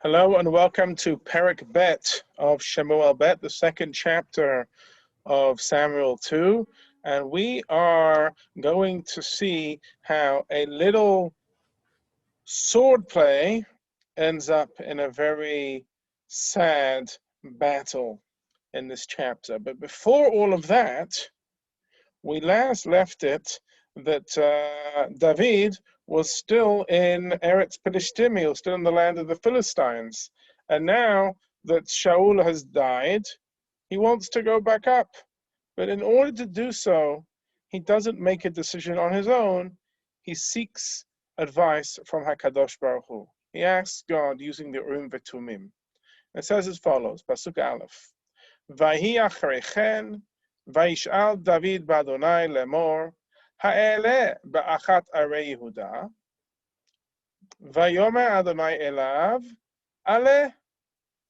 Hello and welcome to Peric Bet of Shemuel Bet, the second chapter of Samuel 2. And we are going to see how a little sword play ends up in a very sad battle in this chapter. But before all of that, we last left it that David was still in Eretz Pelishtim, he was still in the land of the Philistines. And now that Shaul has died, he wants to go back up. But in order to do so, he doesn't make a decision on his own. He seeks advice from HaKadosh Baruch Hu. He asks God using the Urim V'Tumim. It says as follows, Pasuk Aleph. Vahi achreichen, vayish'al David b'Adonai lemor, ha'eleh ba'achat arei Yehuda, vayomer Adonai elav, aleh,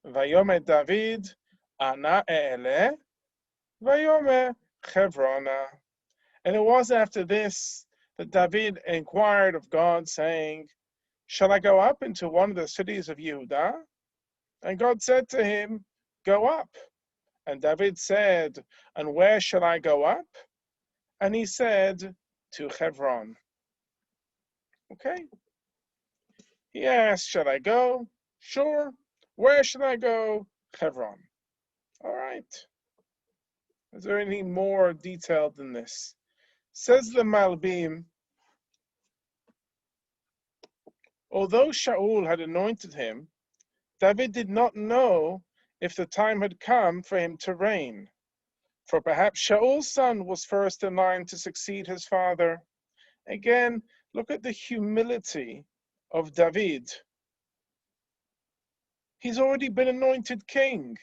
vayomer David, ana e'eleh, vayomer Chevrona. And it was after this that David inquired of God, saying, shall I go up into one of the cities of Yehuda? And God said to him, go up. And David said, and where shall I go up? And he said, to Hebron. Okay. He asked, shall I go? Sure. Where should I go? Hebron. All right. Is there any more detailed than this? Says the Malbim, although Shaul had anointed him, David did not know if the time had come for him to reign. For perhaps Shaul's son was first in line to succeed his father. Again, look at the humility of David. He's already been anointed king.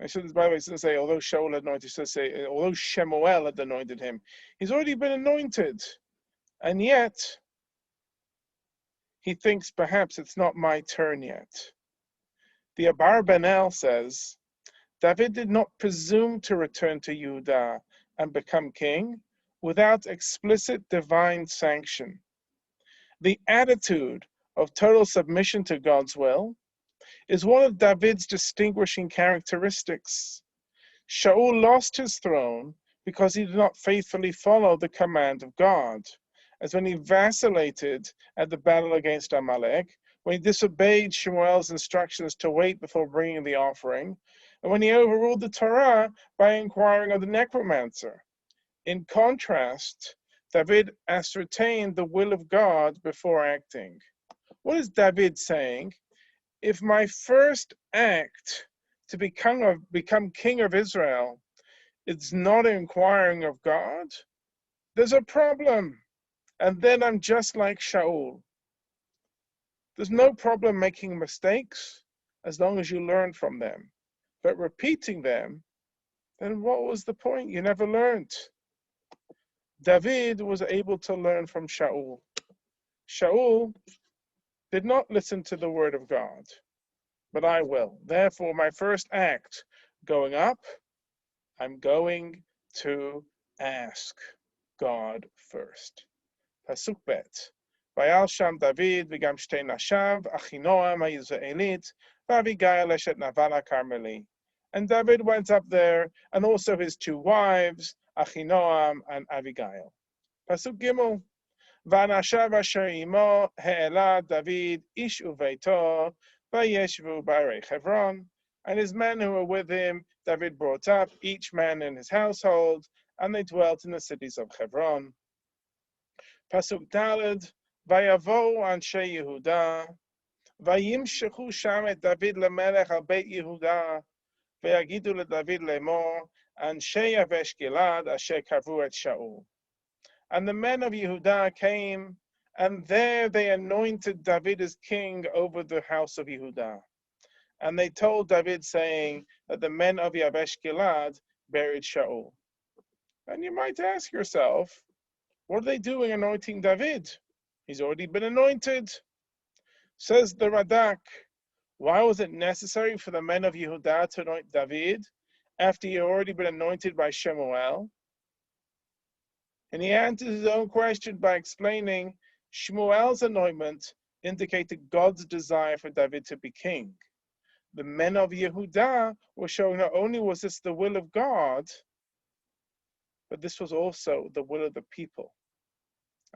I should, by the way, it says say, although Shaul had anointed, it says say, although Shemuel had anointed him, he's already been anointed. And yet, he thinks perhaps it's not my turn yet. The Abar Ben-El says, David did not presume to return to Yehuda and become king without explicit divine sanction. The attitude of total submission to God's will is one of David's distinguishing characteristics. Shaul lost his throne because he did not faithfully follow the command of God, as when he vacillated at the battle against Amalek, when he disobeyed Shemuel's instructions to wait before bringing the offering, and when he overruled the Torah by inquiring of the necromancer. In contrast, David ascertained the will of God before acting. What is David saying? If my first act to become king of Israel is not inquiring of God, there's a problem. And then I'm just like Shaul. There's no problem making mistakes as long as you learn from them. But repeating them, then what was the point? You never learned. David was able to learn from Shaul. Shaul did not listen to the word of God, but I will. Therefore, my first act going up, I'm going to ask God first. Pasuk Bet. Vayal Sham David v'gam shtei nashav Achinoam ha'Yisraelit v'Avigail eshet Naval HaKarmeli. And David went up there, and also his two wives, Achinoam and Avigail. Pasuk Gimel. V'anashav asher imo he'ela David ish uveito v'yeshvu b'arei Hebron. And his men who were with him, David brought up, each man in his household, and they dwelt in the cities of Hebron. Pasuk Daled, Vayavo Anshe Yehuda, Vayimshechu Sham et David lemelech al Beit Yehuda, Vayagidu leDavid lemor, Anshe Yavesh Gilad asher kavu et Shaul. And the men of Yehuda came, and there they anointed David as king over the house of Yehuda. And they told David, saying that the men of Yavesh Gilad buried Shaul. And you might ask yourself, what are they doing anointing David? He's already been anointed. Says the Radak, why was it necessary for the men of Yehuda to anoint David after he had already been anointed by Shemuel? And he answers his own question by explaining Shmuel's anointment indicated God's desire for David to be king. The men of Yehudah were showing not only was this the will of God, but this was also the will of the people.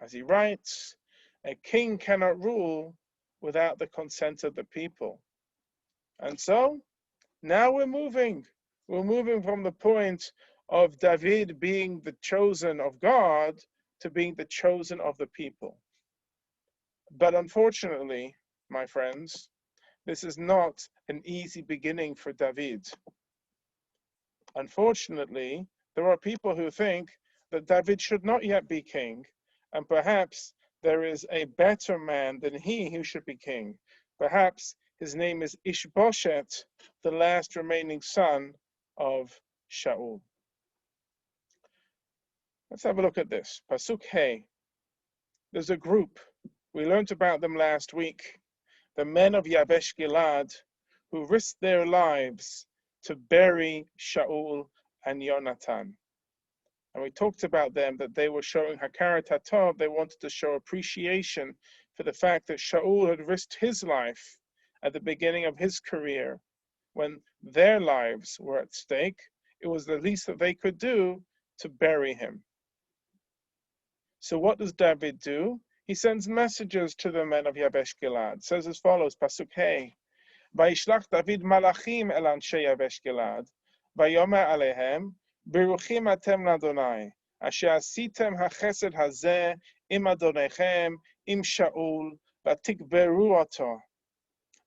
As he writes, a king cannot rule without the consent of the people. And so, now we're moving. We're moving from the point of David being the chosen of God to being the chosen of the people. But unfortunately, my friends, this is not an easy beginning for David. Unfortunately, there are people who think that David should not yet be king, and perhaps there is a better man than he who should be king. Perhaps his name is Ishbosheth, the last remaining son of Shaul. Let's have a look at this. Pasuk Hey. There's a group. We learned about them last week. The men of Yabesh Gilad who risked their lives to bury Shaul and Yonatan. And we talked about them, that they were showing Hakarat HaTov. They wanted to show appreciation for the fact that Shaul had risked his life at the beginning of his career when their lives were at stake. It was the least that they could do to bury him. So what does David do? He sends messages to the men of Yabesh Gilad. It says as follows, Pasuk Hey. וישלח דוד מלאכים אל אנשי יבש גלעד, ויאמר עליהם, ברוכים אתם לאדוני, אשר עשיתם החסד הזה עם אדוניכם, עם שאול, ותגברו אותו.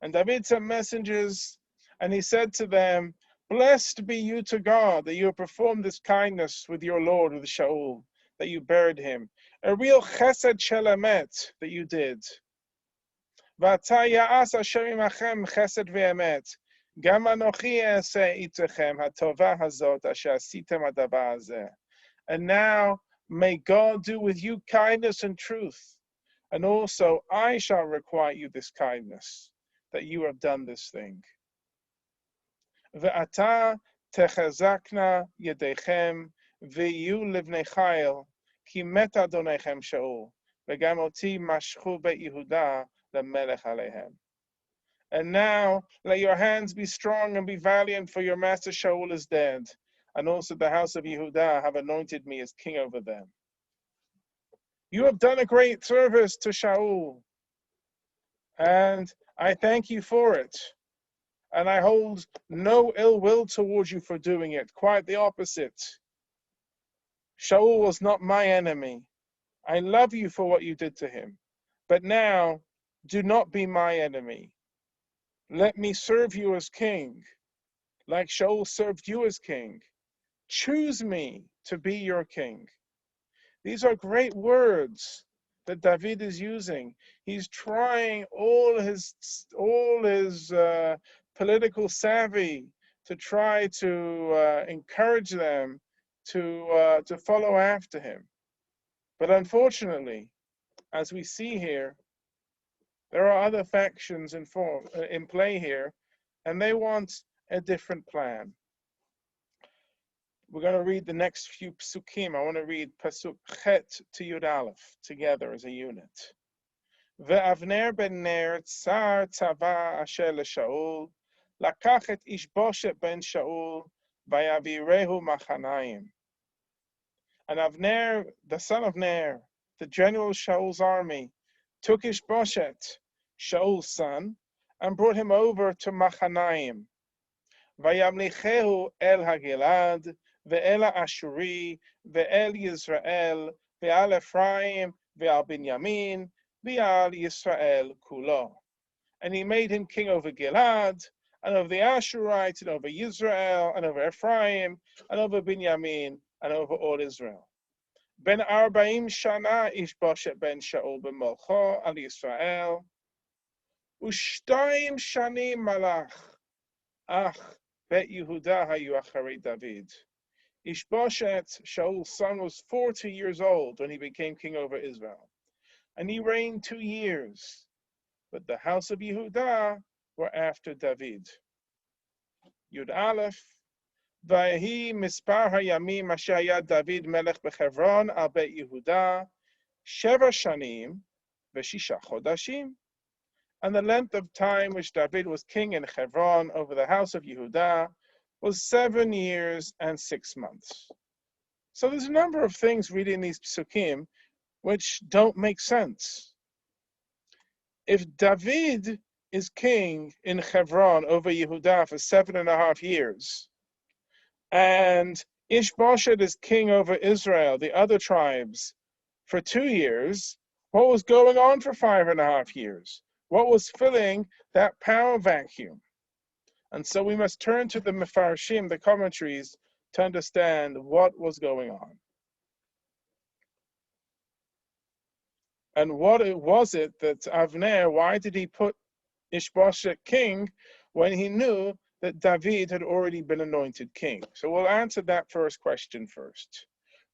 And David sent messengers, and he said to them, blessed be you to God, that you have performed this kindness with your Lord, with Shaul, that you buried him. A real chesed shel emet that you did. ועתה יעש השם עמכם חסד ואמת, גם אנוכי אעשה איתכם הטובה הזאת אשר עשיתם הדבר הזה. And now may God do with you kindness and truth, and also I shall requite you this kindness, that you have done this thing. ועתה תחזקנה ידיכם ויהיו לבני חיל, כי מת אדוניכם שאול, וגם אותי משכו בית יהודה למלך עליהם. And now let your hands be strong and be valiant, for your master Shaul is dead, and also the house of Yehudah have anointed me as king over them. You have done a great service to Shaul, and I thank you for it. And I hold no ill will towards you for doing it, quite the opposite. Shaul was not my enemy. I love you for what you did to him. But now, do not be my enemy. Let me serve you as king, like Shaul served you as king. Choose me to be your king. These are great words that David is using. He's trying all his political savvy to try to encourage them to follow after him. But unfortunately, as we see here, there are other factions in play here, and they want a different plan. We're going to read the next few psukim. I want to read pasuk chet to Yud Aleph together as a unit. Ve'avner ben Ner tsar tzava asher leShaul, lakach et Ishboshet ben Shaul, vayavirehu machanayim. And Avner, the son of Ner, the general of Shaul's army, took Ishboshet, Shaul's son, and brought him over to Machanaim. Vayamlichehu el Hagilad, ve'el Ashuri, ve'el Yisrael, ve'al Ephraim, ve'al Binyamin, ve'al Yisrael kulo. And he made him king over Gilad, and over the Ashurites, and over Israel, and over Ephraim, and over Binyamin, and over all Israel. Ben Arbaim Shana Ishboshet ben Shaul b'molcho al Yisrael, Ushtaim Shanim Malach, Ach Bet Yehudah hayu acharei David. Ishboshet, Shaul's son, was 40 years old when he became king over Israel, and he reigned 2 years. But the house of Yehudah were after David. Yud Aleph. Vayehi mispar hayamim asher haya David melech bechevron al Beit Yehudah sheva shanim v'shisha chodashim and the length of time which David was king in Hebron over the house of Yehudah was 7 years and 6 months. So there's a number of things reading these psukim which don't make sense. If David is king in Hebron over Yehudah for 7.5 years, and Ishbosheth is king over Israel, the other tribes, for 2 years, what was going on for 5.5 years? What was filling that power vacuum? And so we must turn to the Mefarshim, the commentaries, to understand what was going on. And what was it that Avner, why did he put Ishbosheth king when he knew that David had already been anointed king? So we'll answer that first question first.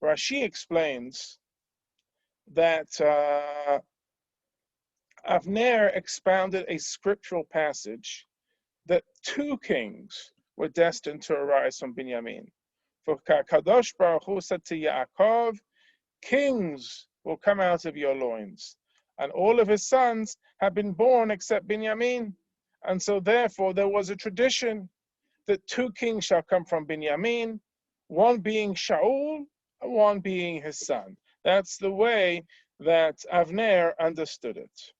Rashi explains that Avner expounded a scriptural passage that 2 kings were destined to arise from Binyamin. For Kadosh Baruch Hu said to Yaakov, kings will come out of your loins. And all of his sons have been born except Binyamin. And so therefore there was a tradition that 2 kings shall come from Binyamin, one being Shaul, and one being his son. That's the way that Avner understood it.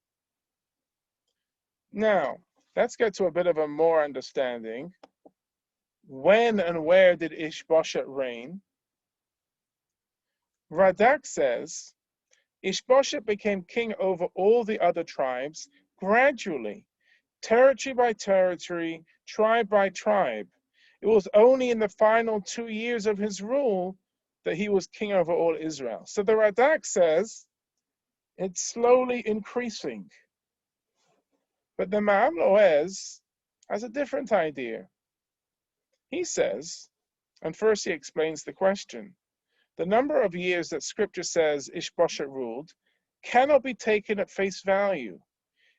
Now, let's get to a bit of a more understanding. When and where did Ishbosheth reign? Radak says, Ishbosheth became king over all the other tribes gradually, territory by territory, tribe by tribe. It was only in the final 2 years of his rule that he was king over all Israel. So the Radak says it's slowly increasing. But the Ma'am Loez has a different idea. He says, and first he explains the question, the number of years that scripture says Ishbosheth ruled cannot be taken at face value.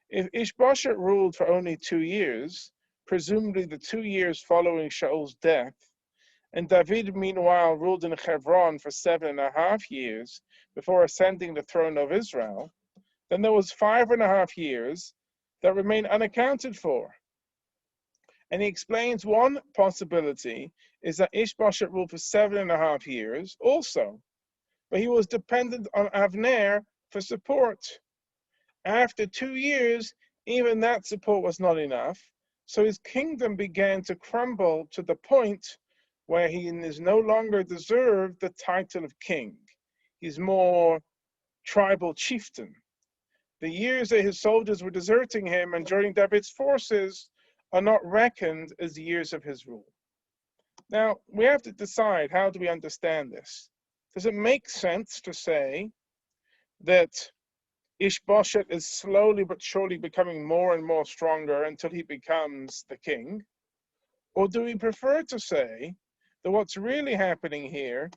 If Ishbosheth ruled for only 2 years, presumably the 2 years following Shaul's death, and David meanwhile ruled in Hebron for 7.5 years before ascending the throne of Israel, then there was 5.5 years that remain unaccounted for. And he explains one possibility is that Ishbosheth ruled for 7.5 years also, but he was dependent on Avner for support. After 2 years, even that support was not enough, so his kingdom began to crumble to the point where he is no longer deserved the title of king. He's more tribal chieftain. The years that his soldiers were deserting him and joining David's forces are not reckoned as years of his rule. Now, we have to decide, how do we understand this? Does it make sense to say that Ishbosheth is slowly but surely becoming more and more stronger until he becomes the king? Or do we prefer to say that what's really happening here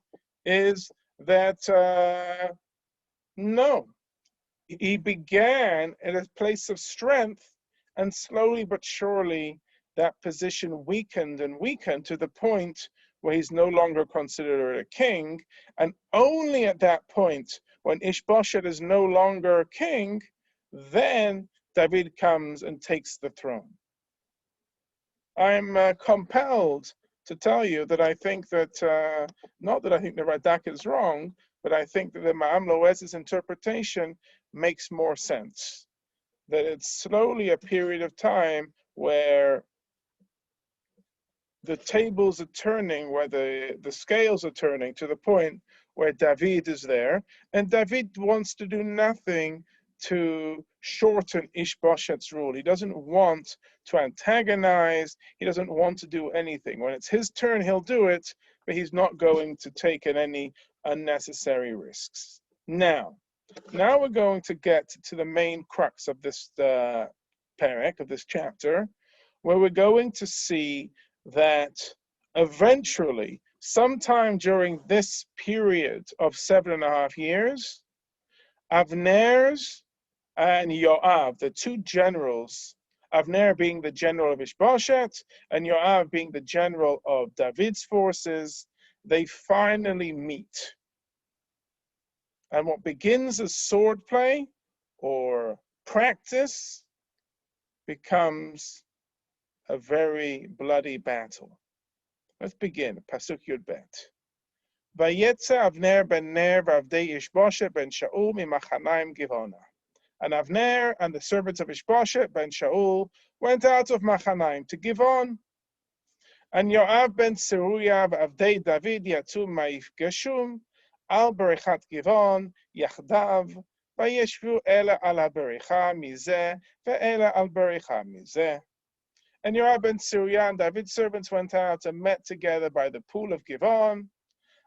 is that, no, he began at a place of strength, and slowly but surely that position weakened and weakened to the point where he's no longer considered a king, and only at that point, when Ishbosheth is no longer king, then David comes and takes the throne. I'm compelled to tell you that I think that, not that I think the Radak is wrong, but I think that the Ma'am Loez's interpretation makes more sense. That it's slowly a period of time where the tables are turning, where the scales are turning to the point where David is there, and David wants to do nothing to shorten Ishbosheth's rule. He doesn't want to antagonize, he doesn't want to do anything. When it's his turn, he'll do it, but he's not going to take any unnecessary risks. Now we're going to get to the main crux of this Peric, of this chapter, where we're going to see that eventually, sometime during this period of 7.5 years, Avner's and Yoav, the 2 generals, Avner being the general of Ishbosheth and Yoav being the general of David's forces, they finally meet. And what begins as swordplay or practice becomes a very bloody battle. Let's begin. Pasuk Yud Bet. Vayetze Avner ben Ner v'avdei Ishboshet ben Shaul mimachanaim Givona. And Avner and the servants of Ishboshet ben Shaul went out of Machanaim to Givon. And Yoav ben Seruya v'avdei David yatzu ma'ifgeshum al berichat Givon yachdav vayeshvu ela al habericha mizeh ve'ela al bericha mizeh. And Yoav ben Seruya and David's servants went out and met together by the pool of Givon,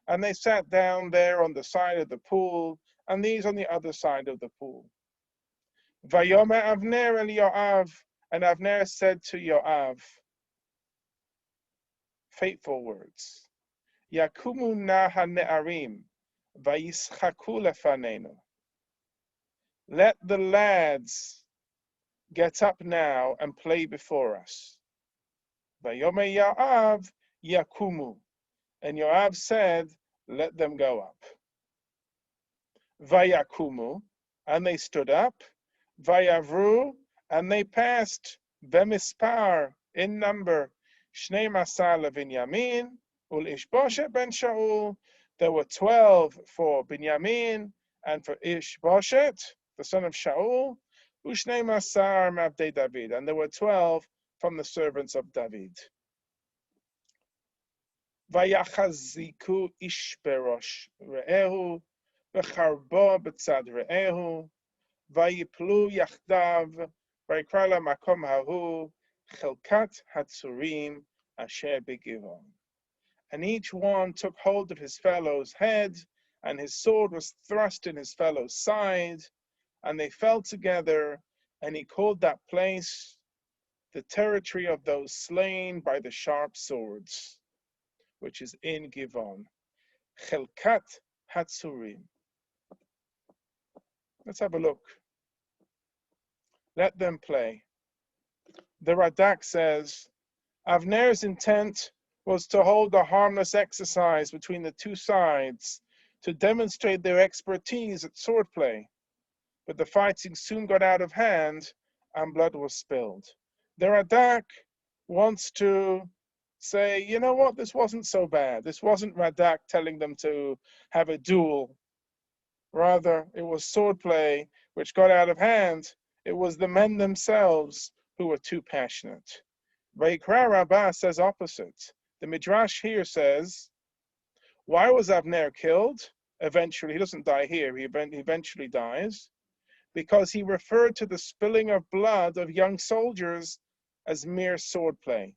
and they sat down there on the side of the pool, and these on the other side of the pool. Vayomer Avner el Yoav, and Avner said to Yoav, fateful words, Yakumu na hane'arim, vayischaku lefanenu. Let the lads get up now and play before us. Vayomer Yoav Yakumu, and Yoav said, let them go up. Vayakumu, and they stood up. Vayavru, and they passed. Bemispar, in number. Shnei Masar leVinyamin, ul Ishboshet ben Shaul. There were 12 for Binyamin and for Ishboshet, the son of Shaul. Ushnei Masar mavdei David, and there were 12 from the servants of David. Vayachaziku ish berosh re'ehu, v'charbo b'tzad re'ehu, vayiplu yachdav, vayikra lamakom hahu, chelkat hatzurim asher begivon. And each one took hold of his fellow's head, and his sword was thrust in his fellow's side, and they fell together, and he called that place the territory of those slain by the sharp swords, which is in Givon. Chelkat Hatzurim. Let's have a look. Let them play. The Radak says, Avner's intent was to hold a harmless exercise between the two sides to demonstrate their expertise at swordplay. But the fighting soon got out of hand and blood was spilled. The Radak wants to say, you know what, this wasn't so bad. This wasn't Radak telling them to have a duel. Rather, it was swordplay which got out of hand. It was the men themselves who were too passionate. Vayikra Rabbah says opposite. The Midrash here says, why was Avner killed? Eventually, he doesn't die here, he eventually dies, because he referred to the spilling of blood of young soldiers as mere swordplay.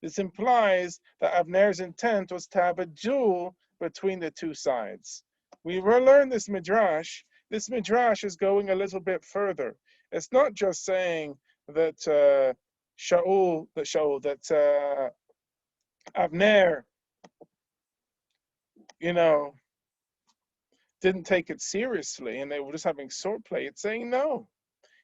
This implies that Avner's intent was to have a duel between the two sides. We will learn this Midrash. This Midrash is going a little bit further. It's not just saying that Avner, didn't take it seriously and they were just having swordplay. It's saying no.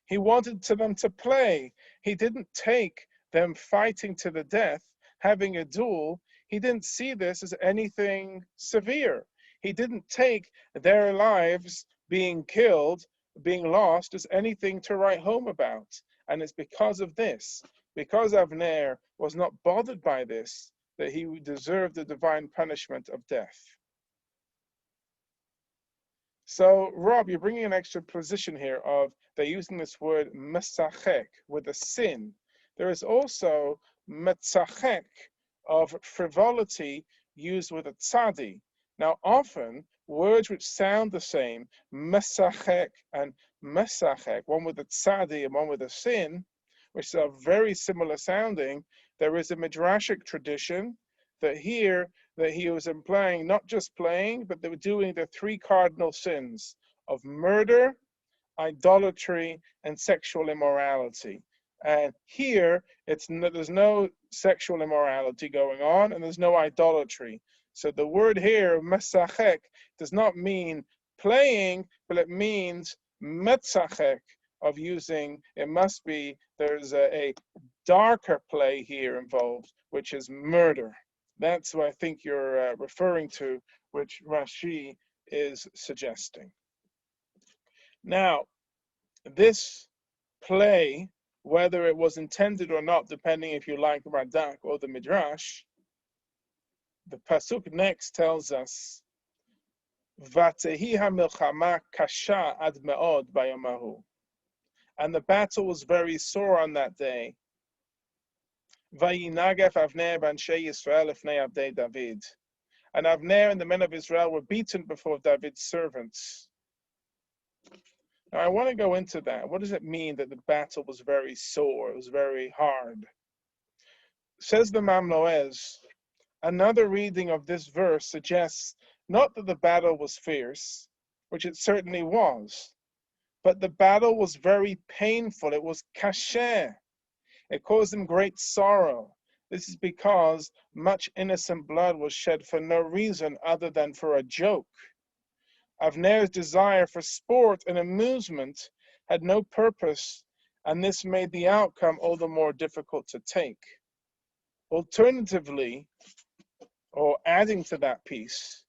He wanted them to play. He didn't take them fighting to the death, having a duel. He didn't see this as anything severe. He didn't take their lives being killed, being lost, as anything to write home about. And it's because of this, because Avner was not bothered by this, that he deserved the divine punishment of death. So, Rob, you're bringing an extra position here of they're using this word mesachek with a sin. There is also metzachek of frivolity used with a tzadi. Now, often words which sound the same, mesachek and mesachek, one with a tzadi and one with a sin, which are very similar sounding, there is a midrashic tradition that here that he was implying not just playing, but they were doing the three cardinal sins of murder, idolatry, and sexual immorality. And here, there's no sexual immorality going on, and there's no idolatry. So the word here, mesachek, does not mean playing, but it means metzachek, of using, it must be, there's a darker play here involved, which is murder. That's what I think you're referring to, which Rashi is suggesting. Now, this play whether it was intended or not, depending if you like Radak or the Midrash, the Pasuk next tells us, Vatehi ha-milchama kasha ad me'od bayamahu. And the battle was very sore on that day. Vayinagef Avner b'anshei Yisrael lifnei avdei David. And Avner and the men of Israel were beaten before David's servants. Now I want to go into that. What does it mean that the battle was very sore? It was very hard. Says the Mamnoez, another reading of this verse suggests not that the battle was fierce, which it certainly was, but the battle was very painful. It was kasher. It caused them great sorrow. This is because much innocent blood was shed for no reason other than for a joke. Avner's desire for sport and amusement had no purpose, and this made the outcome all the more difficult to take. Alternatively, or adding to that piece,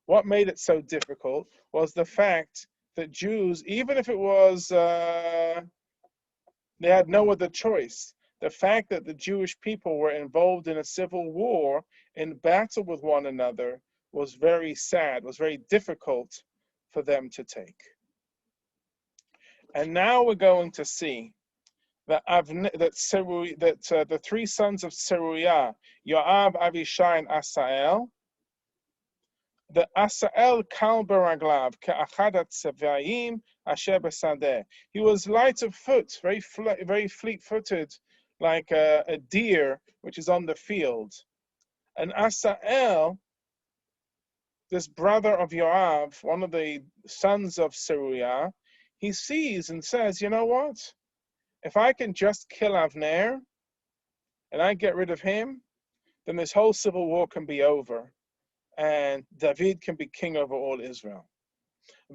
what made it so difficult was the fact that Jews, even if it was, they had no other choice, the fact that the Jewish people were involved in a civil war, in battle with one another, was very sad, was very difficult for them to take. And now we're going to see that the three sons of Seruiah, Yoav, Avishai, and Asael, the Asael kal beraglav ke'achadat tzevayim asher b'sadeh. He was light of foot, very fleet-footed, like a deer which is on the field. And Asael, this brother of Yoav, one of the sons of Seruiah, he sees and says, you know what? If I can just kill Avner and I get rid of him, then this whole civil war can be over and David can be king over all Israel.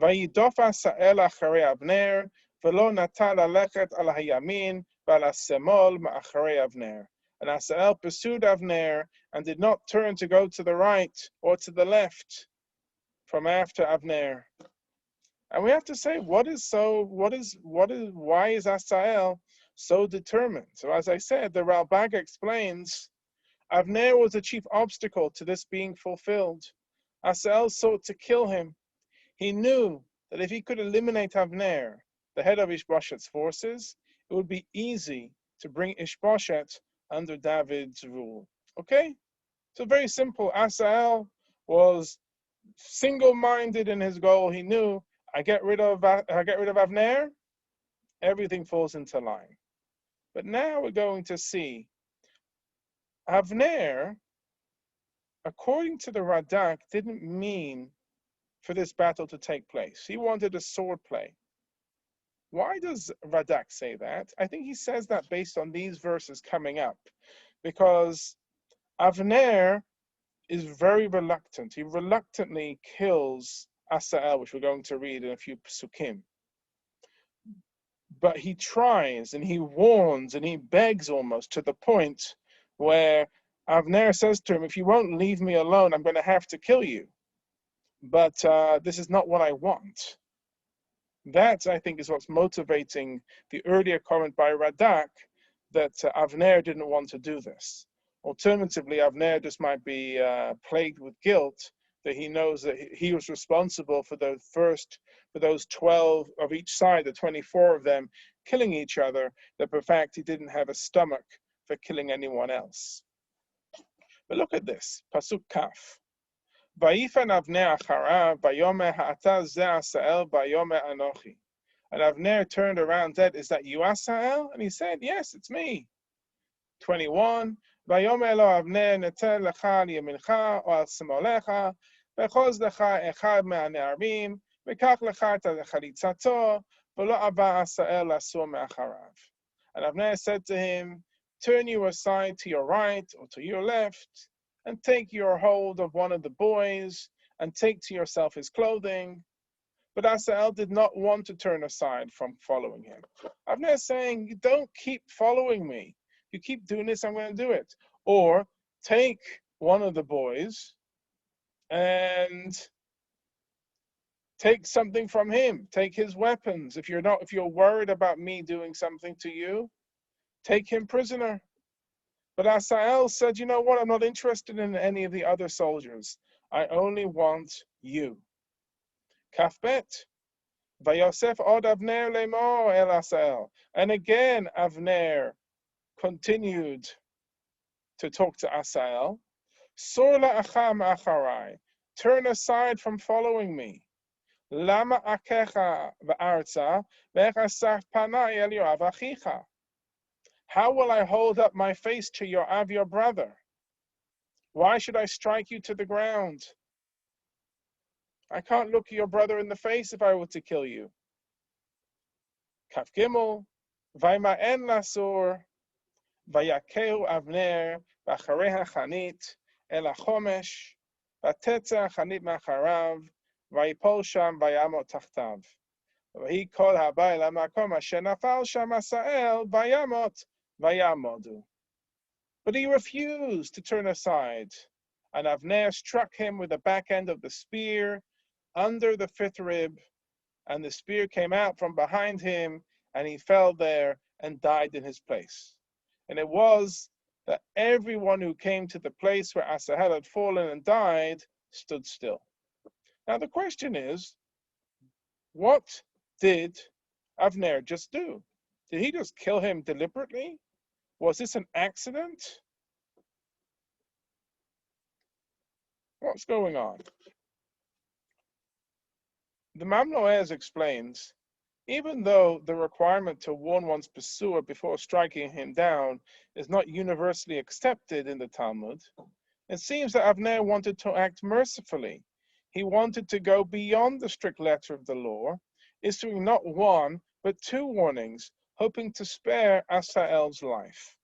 Vayidof Asael acharei Avner velo nata lalechet al hayamin v'al hasemol ma'acharei Avner. And Asael pursued Avner and did not turn to go to the right or to the left from after Avner. And we have to say, why is Asael so determined? So as I said, the Ralbag explains, Avner was the chief obstacle to this being fulfilled. Asael sought to kill him. He knew that if he could eliminate Avner, the head of Ishboshet's forces, it would be easy to bring Ishboshet under David's rule. Okay? So very simple. Asael was single-minded in his goal. He knew, I get rid of Avner, everything falls into line. But now we're going to see Avner, according to the Radak, didn't mean for this battle to take place. He wanted a sword play. Why does Radak say that? I think he says that based on these verses coming up, because Avner is very reluctant. He reluctantly kills Asael, which we're going to read in a few psukim. But he tries and he warns and he begs almost to the point where Avner says to him, if you won't leave me alone, I'm going to have to kill you. But this is not what I want. That, I think, is what's motivating the earlier comment by Radak that Avner didn't want to do this. Alternatively, Avner just might be plagued with guilt that he knows that he was responsible for those 12 of each side, the 24 of them, killing each other, that in fact he didn't have a stomach for killing anyone else. But look at this, Pasuk Kaf. Vayifan Avner acharav, vayomer ha'ata ze Asael, vayomer anochi. And Avner turned around, said, is that you, Asael? And he said, yes, it's me. 21. Vayomer lo Avner netel lecha liyamincha o al shimolecha, v'choz lecha echad me'ana'arim, v'kach lecha chalitzato, v'lo aba Asael lasur me'acharav. And Avner said to him, turn you aside to your right or to your left, and take your hold of one of the boys, and take to yourself his clothing. But Asael did not want to turn aside from following him. Avner is saying, you don't keep following me. You keep doing this, I'm going to do it. Or take one of the boys and take something from him. Take his weapons. If you're worried about me doing something to you, take him prisoner. But Asael said, you know what, I'm not interested in any of the other soldiers. I only want you. Kafbet. Vayosef od Avner lemor el Asael. And again, Avner continued to talk to Asael. Sur la'acham acharai. Turn aside from following me. Lama akecha v'arza v'echasach panai el Yoav achicha. How will I hold up my face to Yoav, your brother? Why should I strike you to the ground? I can't look your brother in the face if I were to kill you. Kaf Gimel, Vayma'en lasur, Vayakeu Avner, V'acharei hachanit, El hachomesh, V'tetza hachanit macharav, Vayipol sham vayamot tachtav. V'hi kol habay lamakom asher nafal sham Asael, Vayamot, Vayamodu. But he refused to turn aside, and Avner struck him with the back end of the spear under the fifth rib, and the spear came out from behind him, and he fell there and died in his place. And it was that everyone who came to the place where Asahel had fallen and died stood still. Now the question is, what did Avner just do? Did he just kill him deliberately? Was this an accident? What's going on? The Mamnoez explains, even though the requirement to warn one's pursuer before striking him down is not universally accepted in the Talmud, it seems that Avner wanted to act mercifully. He wanted to go beyond the strict letter of the law, issuing not one, but two warnings, hoping to spare Asael's life.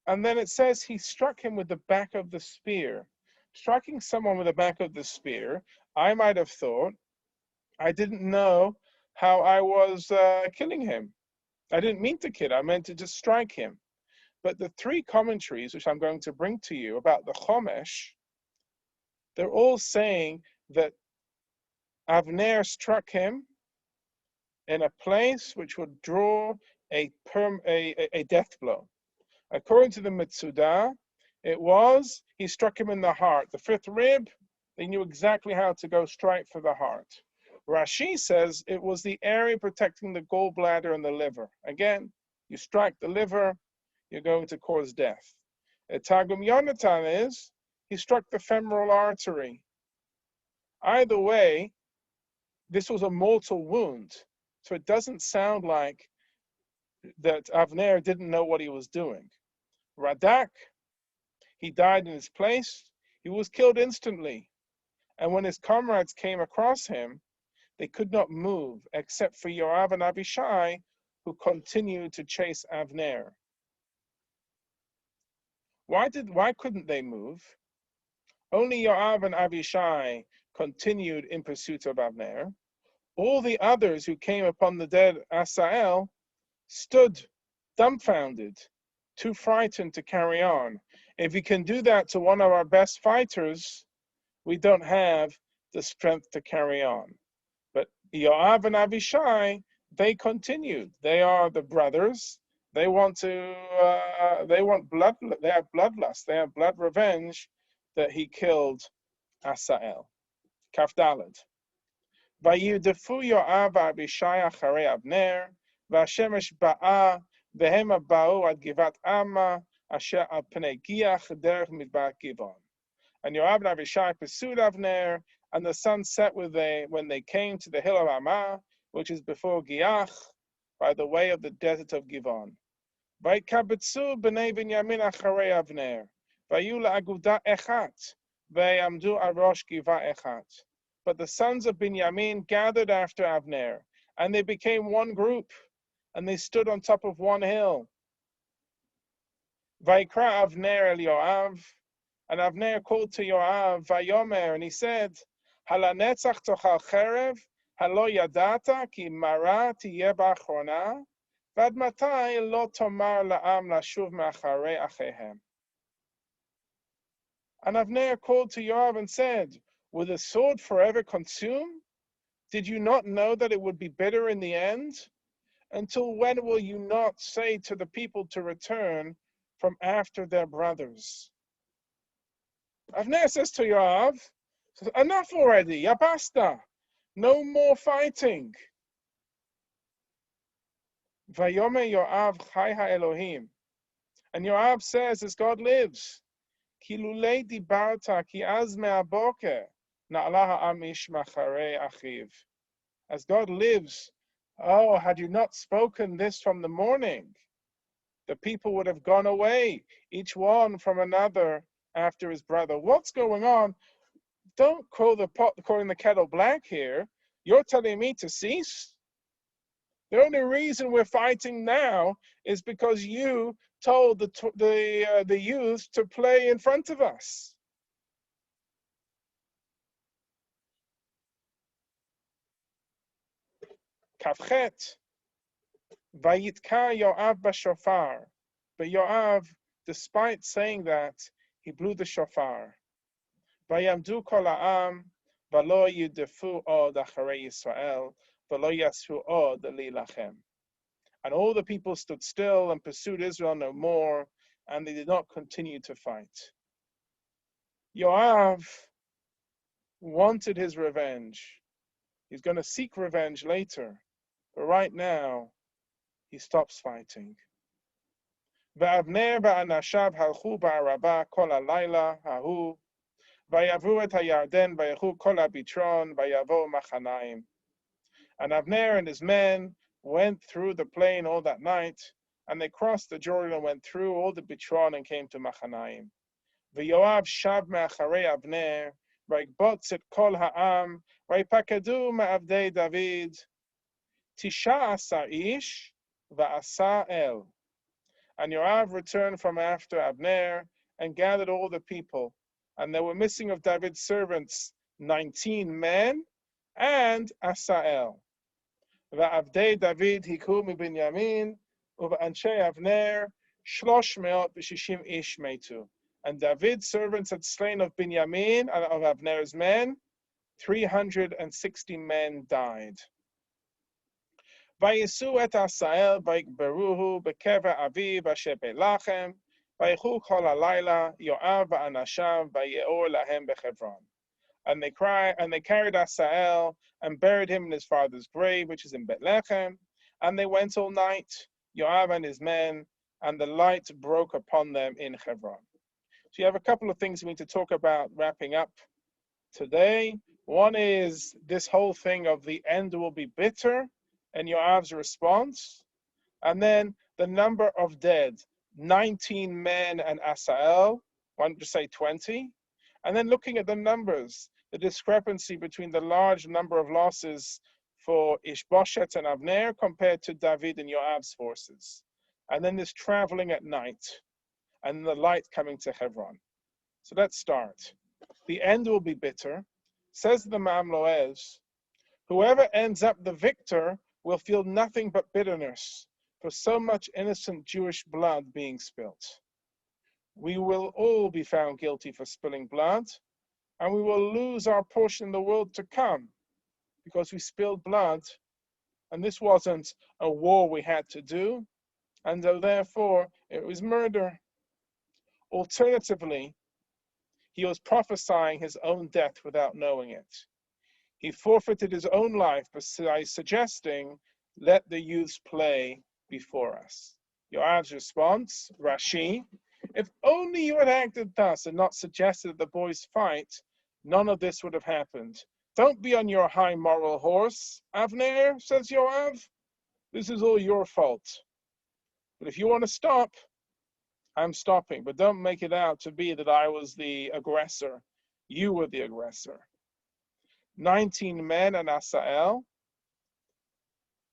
And then it says he struck him with the back of the spear. Striking someone with the back of the spear, I might have thought, I didn't know how I was killing him. I didn't mean to kill him, I meant to just strike him. But the three commentaries, which I'm going to bring to you about the Chomesh, they're all saying that Avner struck him in a place which would draw a death blow. According to the Mitzudah, he struck him in the heart. The fifth rib, they knew exactly how to go straight for the heart. Rashi says it was the area protecting the gallbladder and the liver. Again, you strike the liver, you're going to cause death. Targum Yonatan is, he struck the femoral artery. Either way, this was a mortal wound. So it doesn't sound like that Avner didn't know what he was doing. Radak, he died in his place. He was killed instantly. And when his comrades came across him, they could not move except for Yoav and Abishai, who continued to chase Avner. Why couldn't they move? Only Yoav and Abishai continued in pursuit of Avner. All the others who came upon the dead Asael stood dumbfounded, too frightened to carry on. If we can do that to one of our best fighters, we don't have the strength to carry on. But Yoav and Abishai, they continued. They are the brothers. They want blood. They have bloodlust. They have blood revenge that he killed Asael. Kaf Daled. Vayirdefu Yoav Abishai acharei Avner, v'Hashemesh ba'a, v'hem ba'u ad Givat Amma, asher al pnei Giach derech midbar Givon. And Yoav and Abishai pursued Avner, and the sun set when they came to the hill of Amma, which is before Giach, by the way of the desert of Givon. Vayikabetzu b'nei Binyamin acharei Avner, vayu la'aguda echat, v'yamdu al rosh Giva echat. But the sons of Binyamin gathered after Avner, and they became one group, and they stood on top of one hill. Vayikra Avner el Yoav, and Avner called to Yoav, Vayomer, and he said, Halanetzach tochal cherev, halo yadata ki mara tiyeh ba'achrona, vad matai lo tomar la'am lashuv me'acharei achehem. And Avner called to Yoav and said, will the sword forever consume? Did you not know that it would be bitter in the end? Until when will you not say to the people to return from after their brothers? Avner says to Yoav, enough already, ya basta. No more fighting. Vayome Yoav chai ha-Elohim. And Yoav says, as God lives, ki lulei dibarta ki az me'aboker na'ala ha'am ish macharei achiv. As God lives, oh, had you not spoken this from the morning, the people would have gone away, each one from another after his brother. What's going on? Don't call the pot calling the kettle black here. You're telling me to cease? The only reason we're fighting now is because you told the youth to play in front of us. Kafchet, Vayitka Yoav b'shofar. But Yoav, despite saying that, he blew the shofar. Vayamdu kol ha'am, v'lo yidefu od acharei Yisrael, v'lo yasfu od lilachem. And all the people stood still and pursued Israel no more, and they did not continue to fight. Yoav wanted his revenge. He's going to seek revenge later, but right now, he stops fighting. Ve'avner ve'anashav halchu ba'araba kol halayla hahu, vayavru et hayarden vayechu kol habitron vayavo machanaim. And Avner and his men went through the plain all that night, and they crossed the Jordan and went through all the Bitron and came to Machanaim. V'Yoav shav me'acharei Avner, v'ikbotz et kol ha'am, v'ipakadu me'avdei David, tisha asar ish, v'asa el. And Yoav returned from after Avner and gathered all the people, and there were missing of David's servants 19 men and Asael. Va'avdei David hiku miBinyamin, u'va'anshei Avner 360 ish metu. And David's servants had slain of Binyamin and of Avner's men, 360 men died. Vayisu et Asael vayikberuhu bekever aviv asher be'lachem, vayichu kol halayla Yoav va'anashav vayeor lahem bechevron. And they carried Asael and buried him in his father's grave, which is in Bethlehem. And they went all night, Yoav and his men, and the light broke upon them in Hebron. So you have a couple of things we need to talk about wrapping up today. One is this whole thing of the end will be bitter, and Yoav's response. And then the number of dead, 19 men and Asael, one to say 20. And then looking at the numbers, the discrepancy between the large number of losses for Ishbosheth and Avner compared to David and Yoav's forces. And then this traveling at night and the light coming to Hebron. So let's start. The end will be bitter. Says the Ma'am Loez, whoever ends up the victor will feel nothing but bitterness for so much innocent Jewish blood being spilt. We will all be found guilty for spilling blood, and we will lose our portion in the world to come because we spilled blood, and this wasn't a war we had to do, and therefore it was murder. Alternatively, he was prophesying his own death without knowing it. He forfeited his own life by suggesting, let the youths play before us. Yoav's response, Rashi, if only you had acted thus and not suggested that the boys fight, none of this would have happened. Don't be on your high moral horse, Avner, says Yoav. This is all your fault. But if you want to stop, I'm stopping. But don't make it out to be that I was the aggressor. You were the aggressor. 19 men and Asael.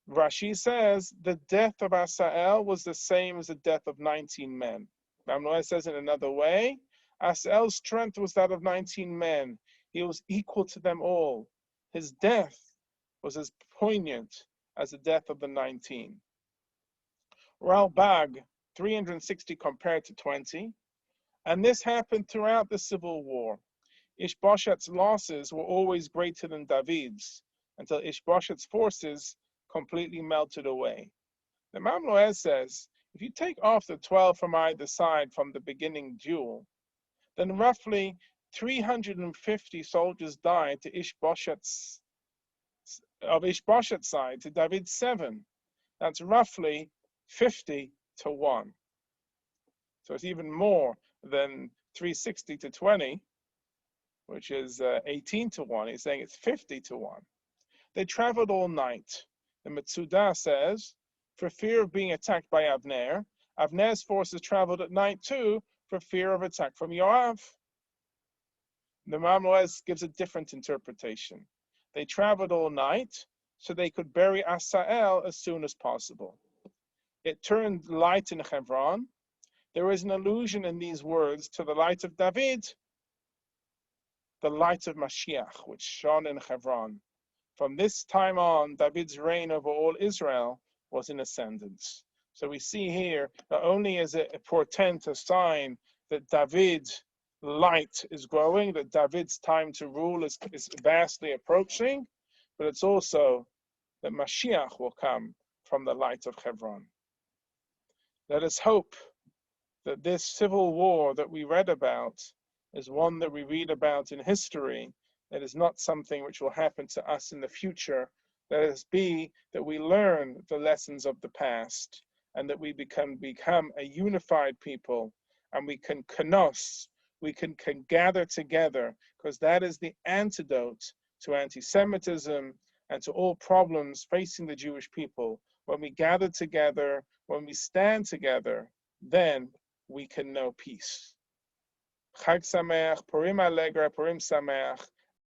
Rashi says the death of Asael was the same as the death of 19 men. Mamnoah says in another way, Asael's strength was that of 19 men. He was equal to them all. His death was as poignant as the death of the 19. Ralbag, 360 compared to 20. And this happened throughout the civil war. Ishbosheth's losses were always greater than David's, until Ishbosheth's forces completely melted away. The Imam Loez says, if you take off the 12 from either side from the beginning duel, then roughly 350 soldiers died to Ishboshet's side, to David's 7. That's roughly 50 to 1. So it's even more than 360 to 20, which is 18 to 1. He's saying it's 50 to 1. They traveled all night. The Metzudah says, for fear of being attacked by Avner, Avner's forces traveled at night too, for fear of attack from Yoav. The Imam Loez gives a different interpretation. They traveled all night so they could bury Asael as soon as possible. It turned light in Hebron. There is an allusion in these words to the light of David, the light of Mashiach, which shone in Hebron. From this time on, David's reign over all Israel was in ascendance. So we see here, not only is it a portent, a sign that David's light is growing, that David's time to rule is vastly approaching, but it's also that Mashiach will come from the light of Hebron. Let us hope that this civil war that we read about is one that we read about in history. It is not something which will happen to us in the future. Let us be that we learn the lessons of the past and that we become a unified people, and we can kanos, we can gather together, because that is the antidote to anti-Semitism and to all problems facing the Jewish people. When we gather together, when we stand together, then we can know peace. Chag Sameach, Purim Allegra, Purim Sameach.